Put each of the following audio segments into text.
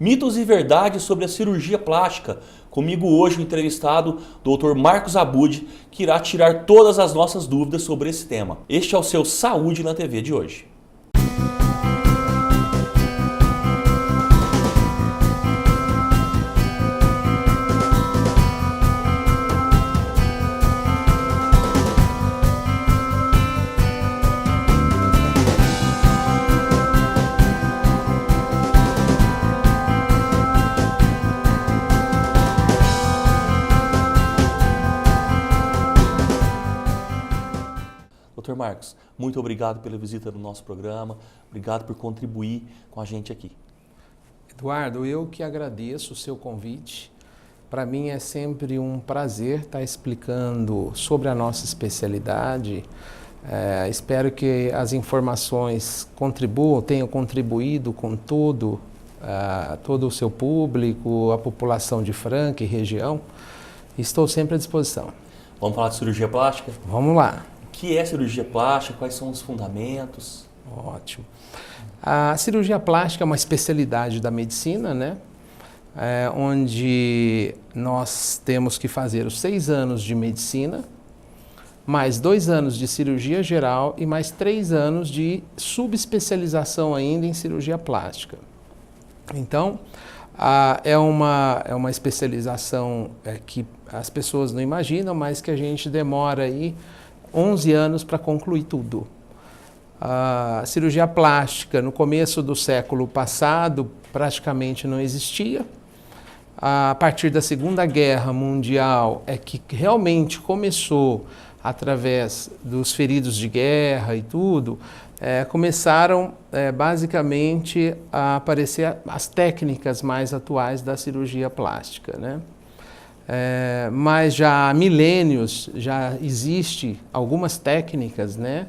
Mitos e verdades sobre a cirurgia plástica. Comigo hoje o entrevistado, Dr. Marcos Abud, que irá tirar todas as nossas dúvidas sobre esse tema. Este é o seu Saúde na TV de hoje. Dr. Marcos, muito obrigado pela visita no nosso programa, obrigado por contribuir com a gente aqui. Eduardo, eu que agradeço o seu convite. Para mim é sempre um prazer estar explicando sobre a nossa especialidade. Espero que as informações tenham contribuído com todo o seu público, a população de Franca e região. Estou sempre à disposição. Vamos falar de cirurgia plástica? Vamos lá. O que é cirurgia plástica? Quais são os fundamentos? Ótimo. A cirurgia plástica é uma especialidade da medicina, né? Onde nós temos que fazer os 6 anos de medicina, mais 2 anos de cirurgia geral e mais 3 anos de subespecialização ainda em cirurgia plástica. Então, é uma especialização que as pessoas não imaginam, mas que a gente demora aí 11 anos para concluir tudo. A cirurgia plástica, no começo do século passado, praticamente não existia. A partir da Segunda Guerra Mundial é que realmente começou, através dos feridos de guerra e tudo, começaram basicamente a aparecer as técnicas mais atuais da cirurgia plástica, né? Mas já há milênios já existe algumas técnicas, né,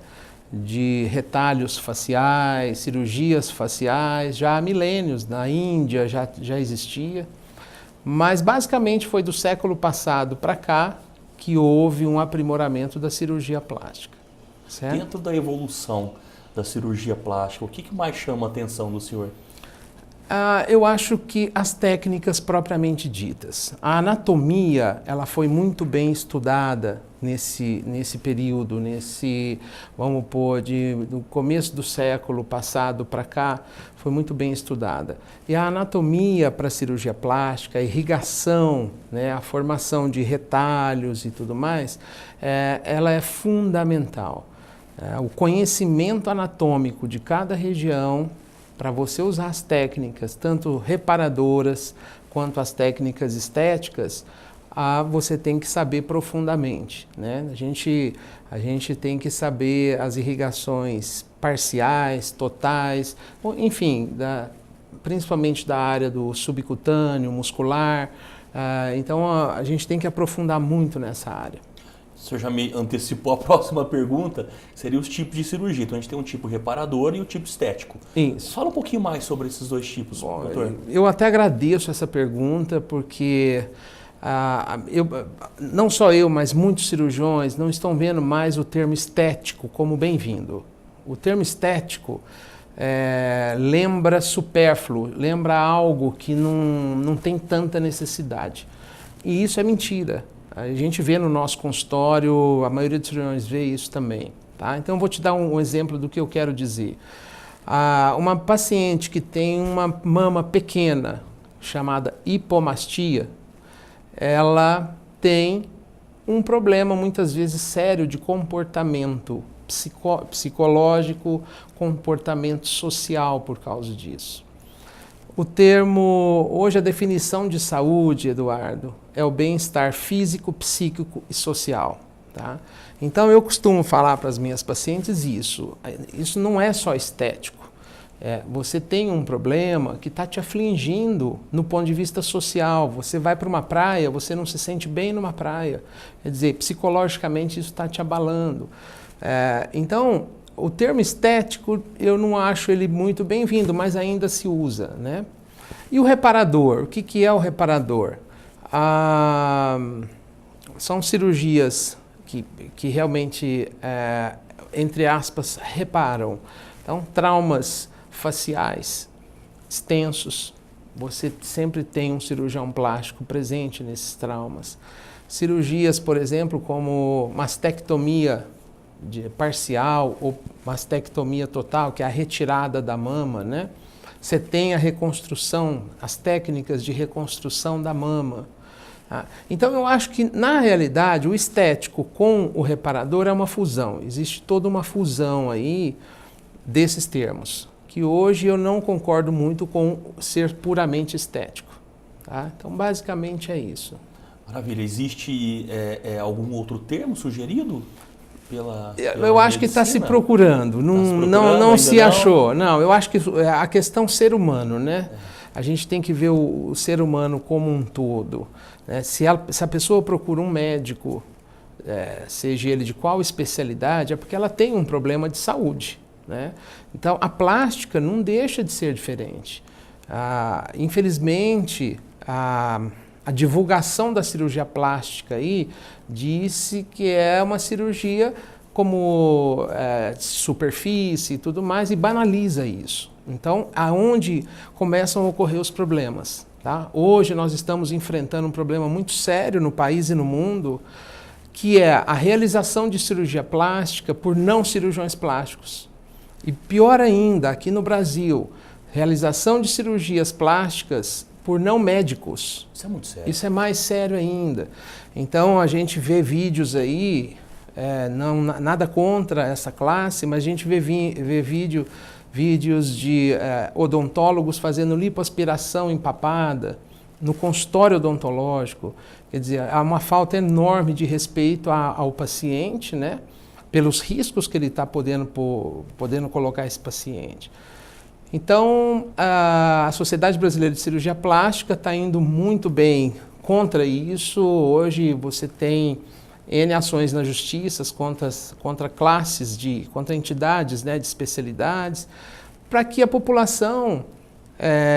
de retalhos faciais, cirurgias faciais, já há milênios, na Índia já existia, mas basicamente foi do século passado para cá que houve um aprimoramento da cirurgia plástica. Certo? Dentro da evolução da cirurgia plástica, o que mais chama a atenção do senhor? Eu acho que as técnicas propriamente ditas. A anatomia, ela foi muito bem estudada nesse período, vamos pôr, do começo do século passado para cá, foi muito bem estudada. E a anatomia para a cirurgia plástica, a irrigação, né, a formação de retalhos e tudo mais, ela é fundamental. O conhecimento anatômico de cada região, para você usar as técnicas, tanto reparadoras quanto as técnicas estéticas, você tem que saber profundamente, né? A gente tem que saber as irrigações parciais, totais, enfim, principalmente da área do subcutâneo, muscular. Então a gente tem que aprofundar muito nessa área. O senhor já me antecipou a próxima pergunta, seria os tipos de cirurgia. Então a gente tem um tipo reparador e o tipo estético. Isso. Fala um pouquinho mais sobre esses dois tipos, doutor. Eu até agradeço essa pergunta, porque não só eu, mas muitos cirurgiões não estão vendo mais o termo estético como bem-vindo. O termo estético lembra supérfluo, lembra algo que não tem tanta necessidade. E isso é mentira. A gente vê no nosso consultório, a maioria dos cirurgiões vê isso também. Tá? Então, eu vou te dar um exemplo do que eu quero dizer. Uma paciente que tem uma mama pequena, chamada hipomastia, ela tem um problema, muitas vezes, sério de comportamento psicológico, comportamento social por causa disso. Hoje a definição de saúde, Eduardo, é o bem-estar físico, psíquico e social. Tá? Então eu costumo falar para as minhas pacientes isso não é só estético. Você tem um problema que está te afligindo no ponto de vista social. Você vai para uma praia, você não se sente bem numa praia. Quer dizer, psicologicamente isso está te abalando. Então, o termo estético, eu não acho ele muito bem-vindo, mas ainda se usa, né? E o reparador? O que é o reparador? São cirurgias que realmente, entre aspas, reparam. Então, traumas faciais extensos, você sempre tem um cirurgião plástico presente nesses traumas. Cirurgias, por exemplo, como mastectomia parcial ou mastectomia total, que é a retirada da mama, né? Você tem a reconstrução, as técnicas de reconstrução da mama. Tá? Então eu acho que, na realidade, o estético com o reparador é uma fusão. Existe toda uma fusão aí desses termos, que hoje eu não concordo muito com ser puramente estético. Tá? Então, basicamente é isso. Maravilha. Existe algum outro termo sugerido? Eu acho que está se procurando, não se achou. Não, eu acho que a questão ser humano, né? A gente tem que ver o ser humano como um todo. Né? Se a pessoa procura um médico, seja ele de qual especialidade, é porque ela tem um problema de saúde. Né? Então, a plástica não deixa de ser diferente. Infelizmente, a divulgação da cirurgia plástica aí disse que é uma cirurgia como superfície e tudo mais e banaliza isso. Então, aonde começam a ocorrer os problemas? Tá? Hoje nós estamos enfrentando um problema muito sério no país e no mundo, que é a realização de cirurgia plástica por não cirurgiões plásticos. E pior ainda, aqui no Brasil, realização de cirurgias plásticas por não médicos. Isso é muito sério. Isso é mais sério ainda. Então a gente vê vídeos aí, nada contra essa classe, mas a gente vê vídeos de odontólogos fazendo lipoaspiração empapada no consultório odontológico. Quer dizer, há uma falta enorme de respeito ao paciente, né? Pelos riscos que ele está podendo colocar esse paciente. Então, a Sociedade Brasileira de Cirurgia Plástica está indo muito bem contra isso. Hoje você tem N ações na justiça contra classes, contra entidades, né, de especialidades, para que a população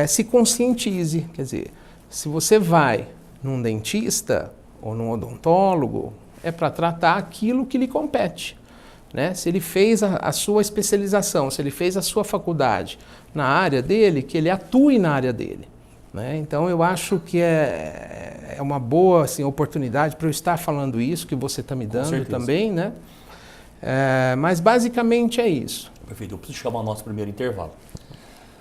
se conscientize. Quer dizer, se você vai num dentista ou num odontólogo, é para tratar aquilo que lhe compete. Né? Se ele fez a sua especialização, se ele fez a sua faculdade na área dele, que ele atue na área dele. Né? Então, eu acho que é uma boa assim, oportunidade para eu estar falando isso, que você está me dando também. Né? Mas, basicamente, é isso. Perfeito. Eu preciso chamar o nosso primeiro intervalo.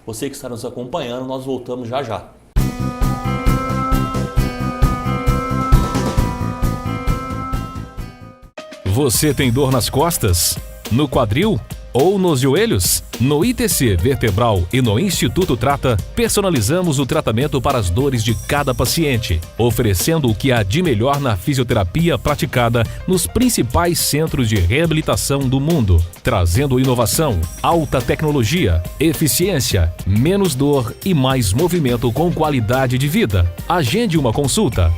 Você que está nos acompanhando, nós voltamos já já. Você tem dor nas costas? No quadril? Ou nos joelhos? No ITC Vertebral e no Instituto Trata, personalizamos o tratamento para as dores de cada paciente, oferecendo o que há de melhor na fisioterapia praticada nos principais centros de reabilitação do mundo, trazendo inovação, alta tecnologia, eficiência, menos dor e mais movimento com qualidade de vida. Agende uma consulta.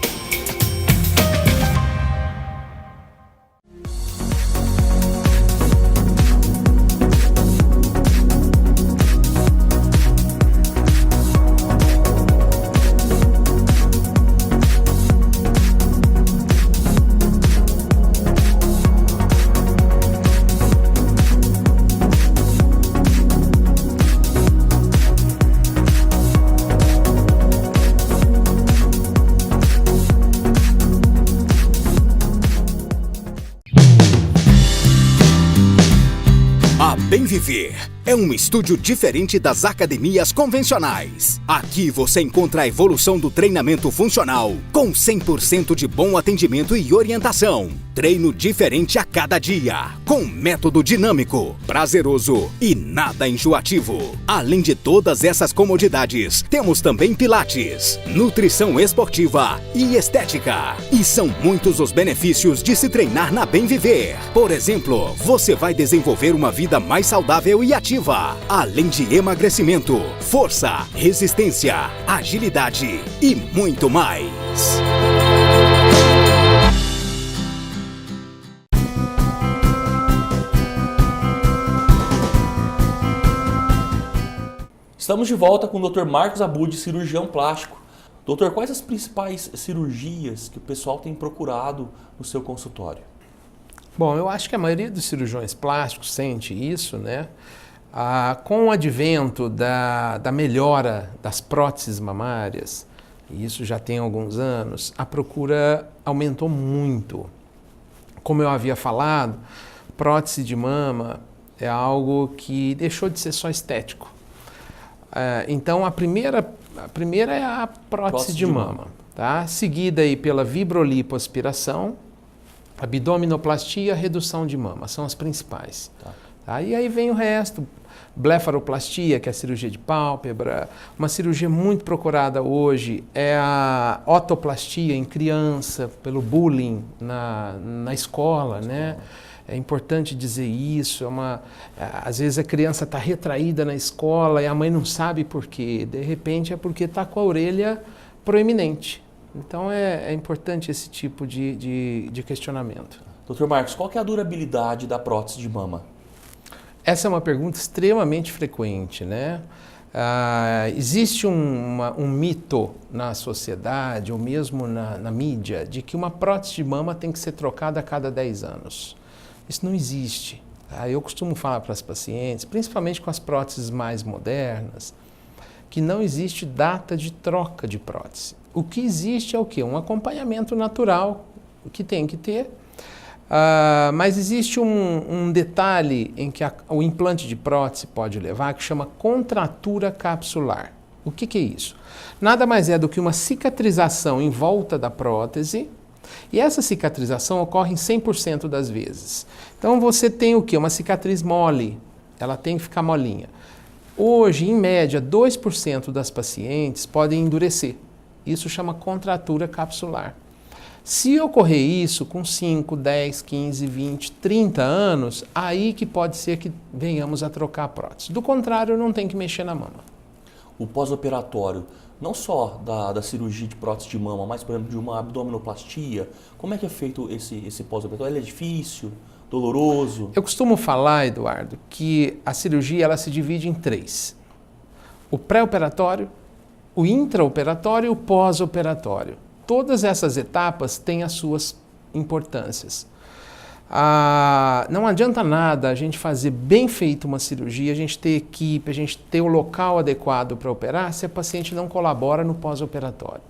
Bem Viver é um estúdio diferente das academias convencionais. Aqui você encontra a evolução do treinamento funcional, com 100% de bom atendimento e orientação. Treino diferente a cada dia, com método dinâmico, prazeroso e nada enjoativo. Além de todas essas comodidades, temos também pilates, nutrição esportiva e estética. E são muitos os benefícios de se treinar na Bem Viver. Por exemplo, você vai desenvolver uma vida mais saudável e ativa, além de emagrecimento, força, resistência, agilidade e muito mais. Estamos de volta com o Dr. Marcos Abud, cirurgião plástico. Doutor, quais as principais cirurgias que o pessoal tem procurado no seu consultório? Bom, eu acho que a maioria dos cirurgiões plásticos sente isso, né? Com o advento da melhora das próteses mamárias, e isso já tem alguns anos, a procura aumentou muito. Como eu havia falado, prótese de mama é algo que deixou de ser só estético. Então a primeira é a prótese de mama, tá? Seguida aí pela vibrolipoaspiração, abdominoplastia, redução de mama, são as principais. Tá? E aí vem o resto, blefaroplastia, que é a cirurgia de pálpebra. Uma cirurgia muito procurada hoje é a otoplastia em criança, pelo bullying na escola, né? É importante dizer isso. Às vezes a criança está retraída na escola e a mãe não sabe por quê. De repente é porque está com a orelha proeminente. Então é importante esse tipo de questionamento. Dr. Marcos, qual que é a durabilidade da prótese de mama? Essa é uma pergunta extremamente frequente, né? Existe um mito na sociedade, ou mesmo na mídia, de que uma prótese de mama tem que ser trocada a cada 10 anos. Isso não existe. Tá? Eu costumo falar para as pacientes, principalmente com as próteses mais modernas, que não existe data de troca de prótese. O que existe é o quê? Um acompanhamento natural, que tem que ter. Mas existe um detalhe em que o implante de prótese pode levar, que chama contratura capsular. O que é isso? Nada mais é do que uma cicatrização em volta da prótese, e essa cicatrização ocorre em 100% das vezes. Então você tem o quê? Uma cicatriz mole, ela tem que ficar molinha. Hoje, em média, 2% das pacientes podem endurecer. Isso chama contratura capsular. Se ocorrer isso com 5, 10, 15, 20, 30 anos, aí que pode ser que venhamos a trocar a prótese. Do contrário, não tem que mexer na mama. O pós-operatório, não só da cirurgia de prótese de mama, mas, por exemplo, de uma abdominoplastia, como é que é feito esse pós-operatório? Ele é difícil, doloroso? Eu costumo falar, Eduardo, que a cirurgia ela se divide em 3. O pré-operatório, o intraoperatório e o pós-operatório. Todas essas etapas têm as suas importâncias. Não adianta nada a gente fazer bem feito uma cirurgia, a gente ter equipe, a gente ter o local adequado para operar, se a paciente não colabora no pós-operatório.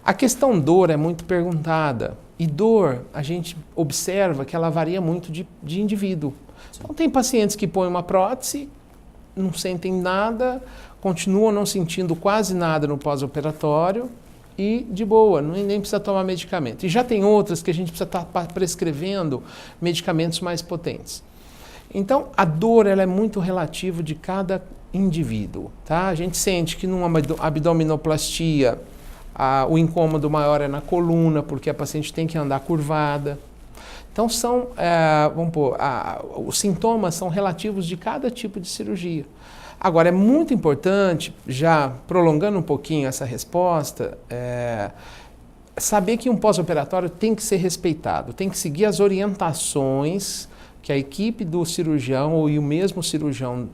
A questão dor é muito perguntada. E dor, a gente observa que ela varia muito de indivíduo. Então tem pacientes que põem uma prótese, não sentem nada, continuam não sentindo quase nada no pós-operatório, e de boa, nem precisa tomar medicamento. E já tem outras que a gente precisa estar prescrevendo medicamentos mais potentes. Então, a dor ela é muito relativa de cada indivíduo. Tá? A gente sente que numa abdominoplastia o incômodo maior é na coluna, porque a paciente tem que andar curvada. Então, os sintomas são relativos de cada tipo de cirurgia. Agora, é muito importante, já prolongando um pouquinho essa resposta, saber que um pós-operatório tem que ser respeitado, tem que seguir as orientações que a equipe do cirurgião ou o mesmo cirurgião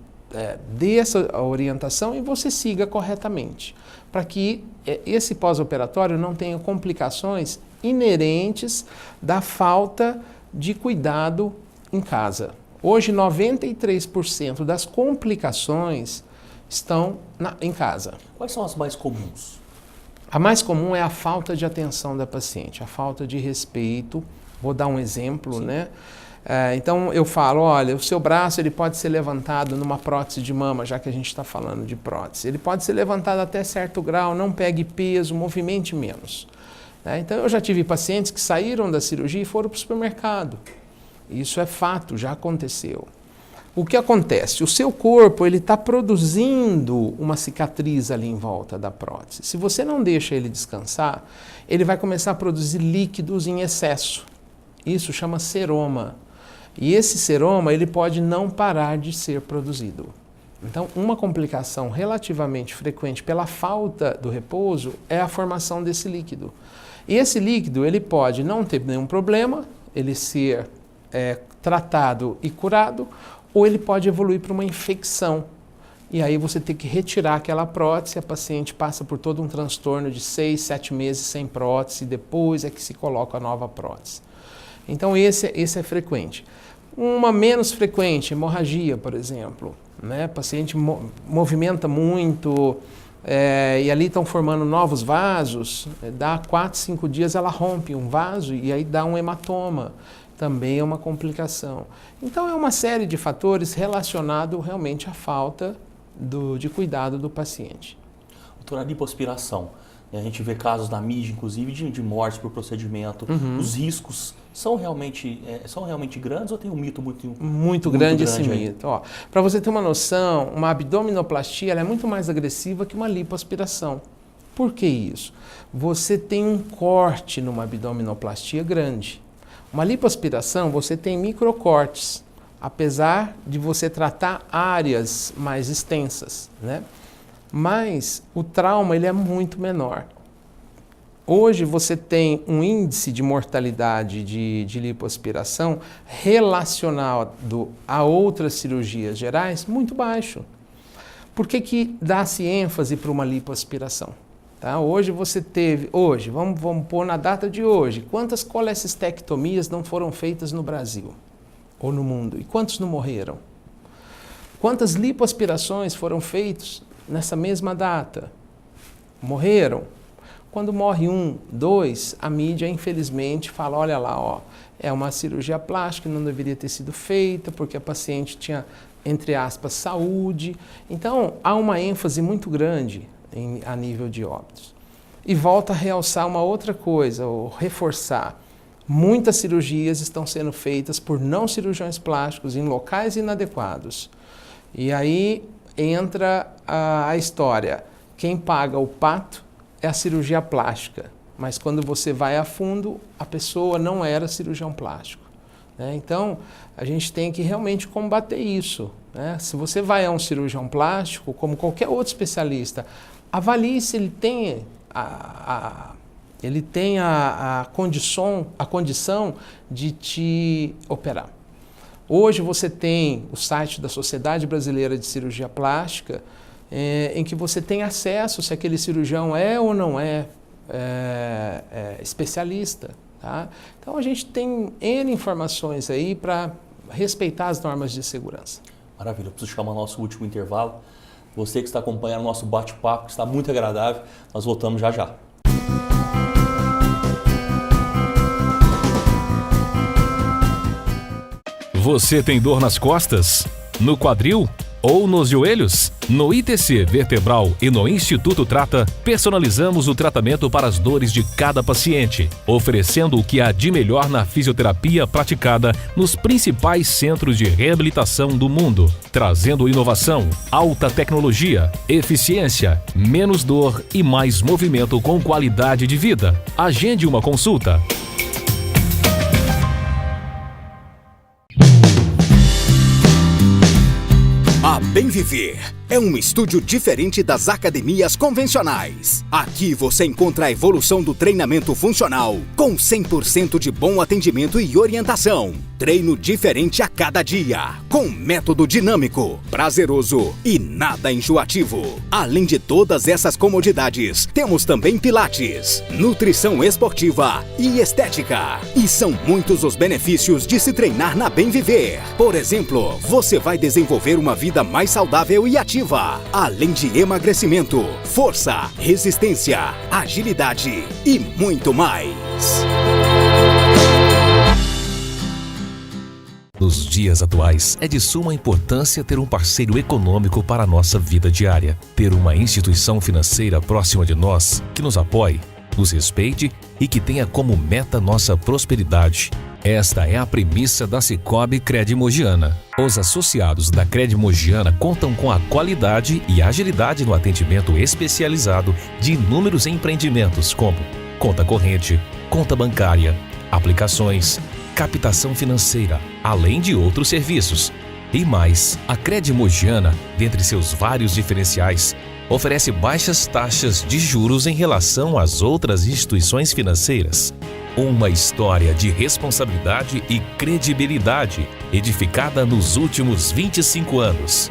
dê essa orientação e você siga corretamente, para que esse pós-operatório não tenha complicações inerentes da falta de cuidado em casa. Hoje, 93% das complicações estão em casa. Quais são as mais comuns? A mais comum é a falta de atenção da paciente, a falta de respeito. Vou dar um exemplo, né? Então, eu falo, olha, o seu braço ele pode ser levantado numa prótese de mama, já que a gente está falando de prótese. Ele pode ser levantado até certo grau, não pegue peso, movimente menos. Então, eu já tive pacientes que saíram da cirurgia e foram para o supermercado. Isso é fato, já aconteceu. O que acontece? O seu corpo ele está produzindo uma cicatriz ali em volta da prótese. Se você não deixa ele descansar, ele vai começar a produzir líquidos em excesso. Isso chama seroma. E esse seroma ele pode não parar de ser produzido. Então, uma complicação relativamente frequente pela falta do repouso é a formação desse líquido. E esse líquido ele pode não ter nenhum problema, ele ser tratado e curado, ou ele pode evoluir para uma infecção. E aí você tem que retirar aquela prótese, a paciente passa por todo um transtorno de 6, 7 meses sem prótese, depois é que se coloca a nova prótese. Então esse é frequente. Uma menos frequente, hemorragia, por exemplo. né? O paciente movimenta muito, e ali estão formando novos vasos, dá 4, 5 dias ela rompe um vaso e aí dá um hematoma. Também é uma complicação. Então é uma série de fatores relacionados realmente à falta de cuidado do paciente. Doutora, a lipoaspiração, a gente vê casos na mídia, inclusive, de mortes por procedimento. Os riscos são realmente grandes ou tem um mito muito grande esse aí? mito. Para você ter uma noção, uma abdominoplastia ela é muito mais agressiva que uma lipoaspiração. Por que isso? Você tem um corte numa abdominoplastia grande. Uma lipoaspiração, você tem microcortes, apesar de você tratar áreas mais extensas, né? Mas o trauma ele é muito menor. Hoje você tem um índice de mortalidade de lipoaspiração relacionado a outras cirurgias gerais muito baixo. Por que dá-se ênfase para uma lipoaspiração? Tá? Hoje você teve, vamos pôr na data de hoje, quantas colecistectomias não foram feitas no Brasil ou no mundo? E quantos não morreram? Quantas lipoaspirações foram feitas nessa mesma data? Morreram? Quando morre 1, 2, a mídia infelizmente fala, olha lá, é uma cirurgia plástica que não deveria ter sido feita porque a paciente tinha, entre aspas, saúde. Então há uma ênfase muito grande a nível de óbitos. E volta a realçar uma outra coisa, ou reforçar. Muitas cirurgias estão sendo feitas por não cirurgiões plásticos em locais inadequados. E aí entra a história. Quem paga o pato é a cirurgia plástica. Mas quando você vai a fundo, a pessoa não era cirurgião plástico. Né? Então, a gente tem que realmente combater isso. Né? Se você vai a um cirurgião plástico, como qualquer outro especialista, avalie se ele tem a condição de te operar. Hoje você tem o site da Sociedade Brasileira de Cirurgia Plástica, em que você tem acesso se aquele cirurgião é ou não é especialista. Tá? Então a gente tem N informações aí para respeitar as normas de segurança. Maravilha, eu preciso chamar o nosso último intervalo. Você que está acompanhando o nosso bate-papo, que está muito agradável, nós voltamos já já. Você tem dor nas costas? No quadril? Ou nos joelhos? No ITC Vertebral e no Instituto Trata, personalizamos o tratamento para as dores de cada paciente, oferecendo o que há de melhor na fisioterapia praticada nos principais centros de reabilitação do mundo, trazendo inovação, alta tecnologia, eficiência, menos dor e mais movimento com qualidade de vida. Agende uma consulta. A Bem Viver é um estúdio diferente das academias convencionais. Aqui você encontra a evolução do treinamento funcional, com 100% de bom atendimento e orientação. Treino diferente a cada dia, com método dinâmico, prazeroso e nada enjoativo. Além de todas essas comodidades, temos também pilates, nutrição esportiva e estética. E são muitos os benefícios de se treinar na Bem Viver. Por exemplo, você vai desenvolver uma vida mais saudável e ativa, além de emagrecimento, força, resistência, agilidade e muito mais. Nos dias atuais, é de suma importância ter um parceiro econômico para a nossa vida diária. Ter uma instituição financeira próxima de nós, que nos apoie, nos respeite e que tenha como meta nossa prosperidade. Esta é a premissa da Sicoob Cred Mogiana. Os associados da Cred Mogiana contam com a qualidade e agilidade no atendimento especializado de inúmeros empreendimentos como conta corrente, conta bancária, aplicações, captação financeira, além de outros serviços. E mais, a Cred Mogiana, dentre seus vários diferenciais, oferece baixas taxas de juros em relação às outras instituições financeiras. Uma história de responsabilidade e credibilidade, edificada nos últimos 25 anos.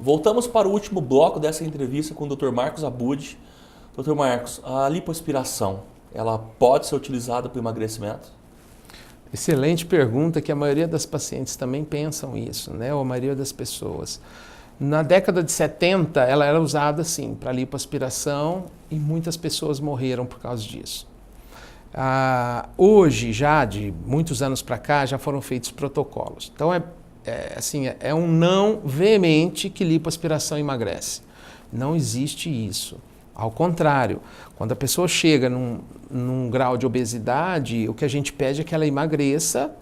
Voltamos para o último bloco dessa entrevista com o Dr. Marcos Abud. Dr. Marcos, a lipoaspiração, ela pode ser utilizada para o emagrecimento? Excelente pergunta, que a maioria das pacientes também pensam isso, né? Ou a maioria das pessoas. Na década de 70, ela era usada, sim, para lipoaspiração e muitas pessoas morreram por causa disso. Hoje, já de muitos anos para cá, já foram feitos protocolos. Então, é um não veemente que lipoaspiração emagrece. Não existe isso. Ao contrário, quando a pessoa chega num grau de obesidade, o que a gente pede é que ela emagreça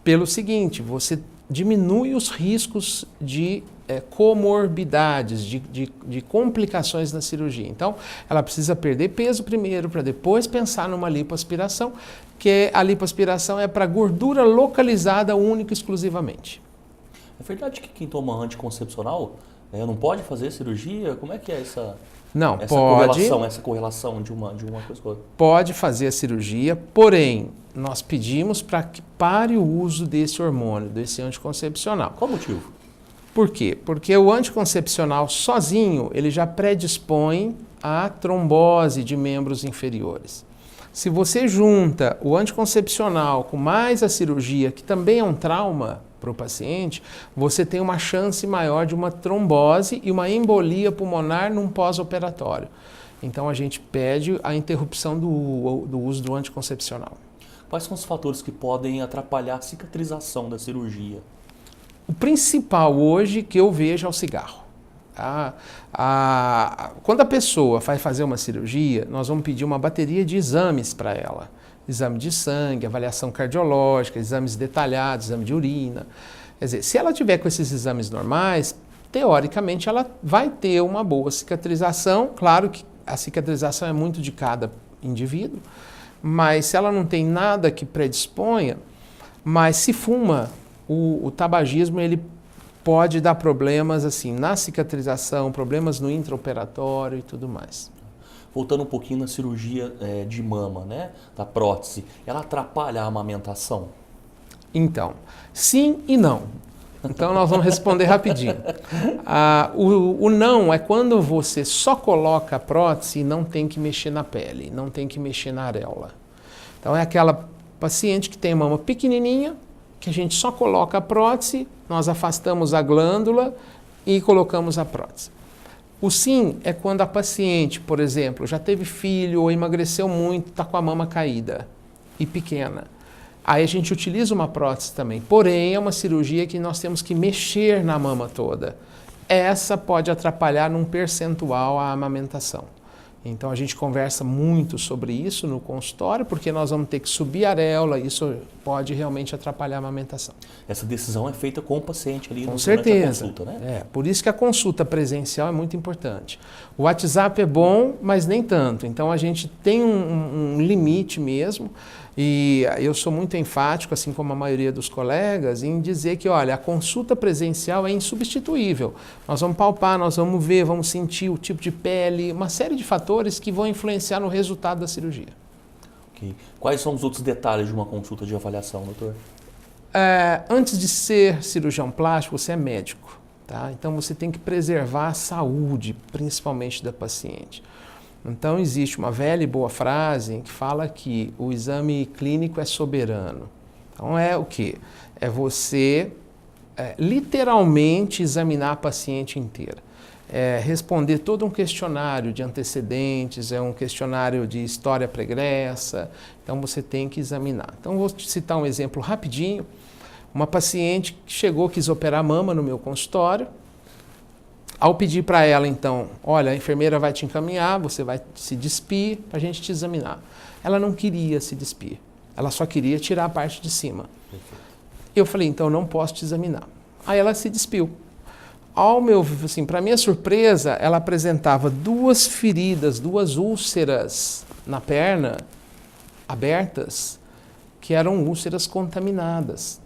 pelo seguinte: você diminui os riscos de comorbidades, de complicações na cirurgia. Então, ela precisa perder peso primeiro, para depois pensar numa lipoaspiração, que a lipoaspiração é para gordura localizada única e exclusivamente. É verdade que quem toma anticoncepcional não pode fazer cirurgia? Como é que é essa... Não, Essa correlação de uma coisa com a outra? Pode fazer a cirurgia, porém, nós pedimos para que pare o uso desse hormônio, desse anticoncepcional. Qual o motivo? Por quê? Porque o anticoncepcional sozinho, ele já predispõe à trombose de membros inferiores. Se você junta o anticoncepcional com mais a cirurgia, que também é um trauma para o paciente, você tem uma chance maior de uma trombose e uma embolia pulmonar num pós-operatório. Então a gente pede a interrupção do uso do anticoncepcional. Quais são os fatores que podem atrapalhar a cicatrização da cirurgia? O principal hoje que eu vejo é o cigarro. Quando a pessoa vai fazer uma cirurgia, nós vamos pedir uma bateria de exames para ela. Exame de sangue, avaliação cardiológica, exames detalhados, exame de urina. Quer dizer, se ela tiver com esses exames normais, teoricamente ela vai ter uma boa cicatrização. Claro que a cicatrização é muito de cada indivíduo, mas se ela não tem nada que predisponha, mas se fuma, o tabagismo ele pode dar problemas assim na cicatrização, problemas no intraoperatório e tudo mais. Voltando um pouquinho na cirurgia de mama, né, da prótese, ela atrapalha a amamentação? Então, sim e não. Então nós vamos responder rapidinho. O não é quando você só coloca a prótese e não tem que mexer na pele, não tem que mexer na areola. Então é aquela paciente que tem mama pequenininha, que a gente só coloca a prótese, nós afastamos a glândula e colocamos a prótese. O sim é quando a paciente, por exemplo, já teve filho ou emagreceu muito, está com a mama caída e pequena. Aí a gente utiliza uma prótese também, porém é uma cirurgia que nós temos que mexer na mama toda. Essa pode atrapalhar num percentual a amamentação. Então a gente conversa muito sobre isso no consultório, porque nós vamos ter que subir a areola, isso pode realmente atrapalhar a amamentação. Essa decisão é feita com o paciente ali com certeza. A consulta, né? Por isso que a consulta presencial é muito importante. O WhatsApp é bom, mas nem tanto. Então a gente tem um limite mesmo, e eu sou muito enfático, assim como a maioria dos colegas, em dizer que, olha, a consulta presencial é insubstituível. Nós vamos palpar, nós vamos ver, vamos sentir o tipo de pele, uma série de fatores que vão influenciar no resultado da cirurgia. Okay. Quais são os outros detalhes de uma consulta de avaliação, doutor? Antes de ser cirurgião plástico, você é médico, tá? Então você tem que preservar a saúde, principalmente da paciente. Então existe uma velha e boa frase que fala que o exame clínico é soberano. Então é o quê? É você literalmente examinar a paciente inteira. Responder todo um questionário de antecedentes, um questionário de história pregressa, então você tem que examinar. Então vou citar um exemplo rapidinho. Uma paciente que chegou, quis operar a mama no meu consultório. Ao pedir para ela, então, olha, a enfermeira vai te encaminhar, você vai se despir para a gente te examinar. Ela não queria se despir, ela só queria tirar a parte de cima. Eu falei, então não posso te examinar. Aí ela se despiu. Para minha surpresa, ela apresentava 2 feridas, 2 úlceras na perna, abertas, que eram úlceras contaminadas.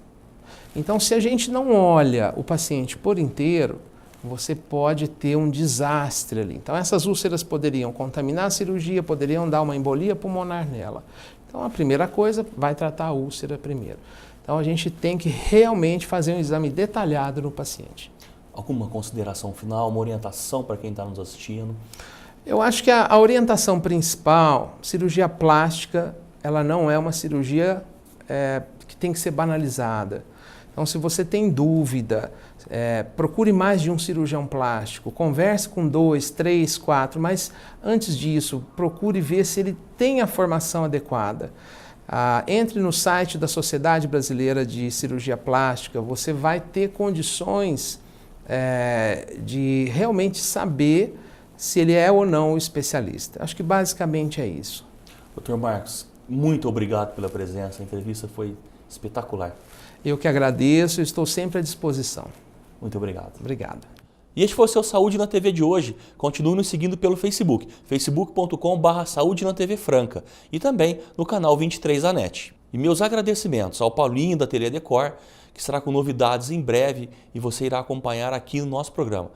Então, se a gente não olha o paciente por inteiro, você pode ter um desastre ali. Então, essas úlceras poderiam contaminar a cirurgia, poderiam dar uma embolia pulmonar nela. Então, a primeira coisa, vai tratar a úlcera primeiro. Então, a gente tem que realmente fazer um exame detalhado no paciente. Alguma consideração final, uma orientação para quem está nos assistindo? Eu acho que a orientação principal, cirurgia plástica, ela não é uma cirurgia que tem que ser banalizada. Então, se você tem dúvida, procure mais de um cirurgião plástico, converse com 2, 3, 4, mas antes disso, procure ver se ele tem a formação adequada. Entre no site da Sociedade Brasileira de Cirurgia Plástica, você vai ter condições de realmente saber se ele é ou não o especialista. Acho que basicamente é isso. Dr. Marcos, muito obrigado pela presença, a entrevista foi espetacular. Eu que agradeço, estou sempre à disposição. Muito obrigado. Obrigado. E este foi o seu Saúde na TV de hoje. Continue nos seguindo pelo Facebook, facebook.com/Saúde na TV Franca e também no canal 23 da NET. E meus agradecimentos ao Paulinho da Ateliê Decor, que estará com novidades em breve e você irá acompanhar aqui no nosso programa.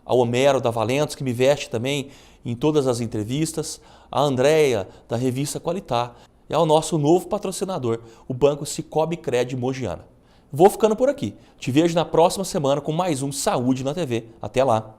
Ao Homero da Valentos, que me veste também em todas as entrevistas, a Andréia da revista Qualitar e ao nosso novo patrocinador, o Banco Cicobi Cred Mogiana. Vou ficando por aqui. Te vejo na próxima semana com mais um Saúde na TV. Até lá!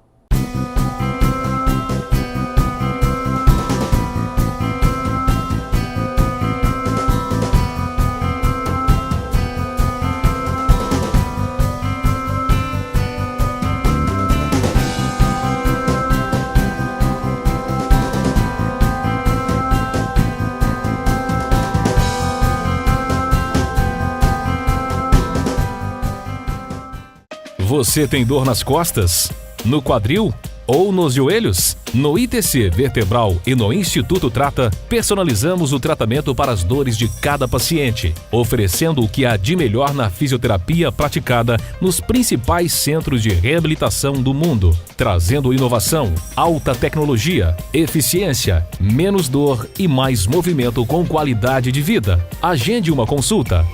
Você tem dor nas costas? No quadril? Ou nos joelhos? No ITC Vertebral e no Instituto Trata, personalizamos o tratamento para as dores de cada paciente, oferecendo o que há de melhor na fisioterapia praticada nos principais centros de reabilitação do mundo, trazendo inovação, alta tecnologia, eficiência, menos dor e mais movimento com qualidade de vida. Agende uma consulta.